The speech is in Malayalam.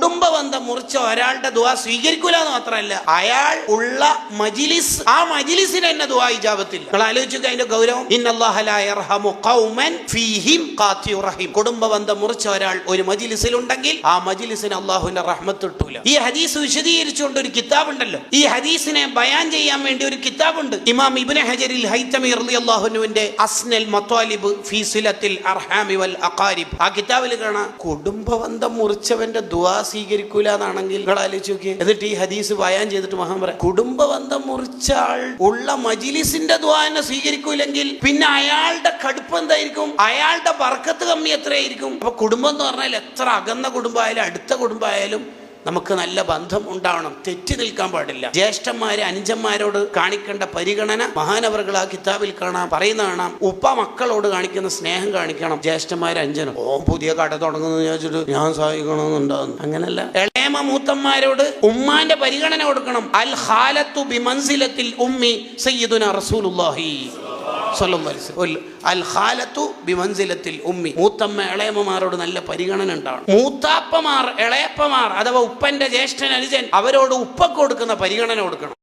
കുടുംബബന്ധം മുറിച്ച ഒരാളുടെ ദുആ സ്വീകരിക്കൂല എന്ന് മാത്രമല്ല, അയാൾ ഉള്ള മജ്ലിസ്, ആ മജ്ലിസിന് തന്നെ ദുആ ഇജാബത്തില്ല. നിങ്ങൾ ആലോചിക്കുക അതിന്റെ ഗൗരവം. ഇന്നല്ലാഹ ലാ യർഹമു ഖൗമൻ ഫീഹിം ഖാതിഉർ റഹീം. കുടുംബബന്ധം മുറിച്ച ഒരാൾ ഒരു മജ്ലിസിലുണ്ടെങ്കിൽ ആ മജ്ലിസിന് അല്ലാഹുവിന്റെ റഹ്മത്ത് കിട്ടൂല. ഈ ഹദീസ് വിശദീകരിച്ചുകൊണ്ട് ഒരു കിതാബ് ഉണ്ടല്ലോ, ഈ ഹദീസിനെ ബയാൻ ചെയ്യാൻ വേണ്ടി ഒരു കിതാബുണ്ട്. ഇമാം ഇബ്നു ഹജറിൽ ഹൈതമി റളിയല്ലാഹു അൻഹുവിന്റെ അസ്നൽ മത്വാലിബ് ഫീ സിലത്തിൽ അർഹാമി വൽ അഖാരിബ്, ആ കിതാബിൽ കാണാം കുടുംബബന്ധം മുറിച്ചവന്റെ ദുആ സ്വീകരിക്കൂല എന്നാണെങ്കിൽ നിങ്ങൾ ആലോചിച്ച് നോക്കിയേ. എന്നിട്ട് ഈ ഹദീസ് ബയാൻ ചെയ്തിട്ട് മഹാൻ പറയാം, കുടുംബബന്ധം മുറിച്ച ആൾ ഉള്ള മജ്ലിസിന്റെ ദുആ എന്നെ സ്വീകരിക്കൂലെങ്കിൽ പിന്നെ അയാളുടെ കടുപ്പം എന്തായിരിക്കും, അയാളുടെ ബർക്കത്ത് കമ്മി എത്രയായിരിക്കും. അപ്പൊ കുടുംബം എന്ന് പറഞ്ഞാൽ എത്ര അകന്ന കുടുംബമായാലും അടുത്ത കുടുംബമായാലും നമുക്ക് നല്ല ബന്ധം ഉണ്ടാവണം, തെറ്റി നിൽക്കാൻ പാടില്ല. ജ്യേഷ്ഠന്മാര് അനുജന്മാരോട് കാണിക്കേണ്ട പരിഗണന മഹാനവറുകൾ ആ കിതാബിൽ കാണാം, പറയുന്ന കാണാം. ഉപ്പ മക്കളോട് കാണിക്കുന്ന സ്നേഹം കാണിക്കണം ജ്യേഷ്ഠന്മാര് അഞ്ചനും. പുതിയ കട തുടങ്ങുന്നത് ചോദിച്ചിട്ട് ഞാൻ സഹായിക്കണമെന്നുണ്ടാകുന്നു, അങ്ങനല്ല. ഇളയമ മൂത്തന്മാരോട് ഉമ്മാന്റെ പരിഗണന കൊടുക്കണം. അൽ ഖാലത്തു ബിമൻസിലത്തിൽ ഉമ്മി സയ്യിദുനാ റസൂലുള്ളാഹി സ്വല്ലല്ലാഹു അലൈഹി വസല്ലം. അൽ ഖാലത്തു ബിമൻസിലത്തിൽ ഉമ്മി. മൂത്തമ്മ ഇളയമ്മമാരോട് നല്ല പരിഗണന ഉണ്ടാവണം. മൂത്താപ്പമാർ ഇളയപ്പമാർ അഥവാ ഉപ്പന്റെ ജ്യേഷ്ഠൻ അനുജൻ അവരോട് ഉപ്പക്ക് കൊടുക്കുന്ന പരിഗണന കൊടുക്കണം.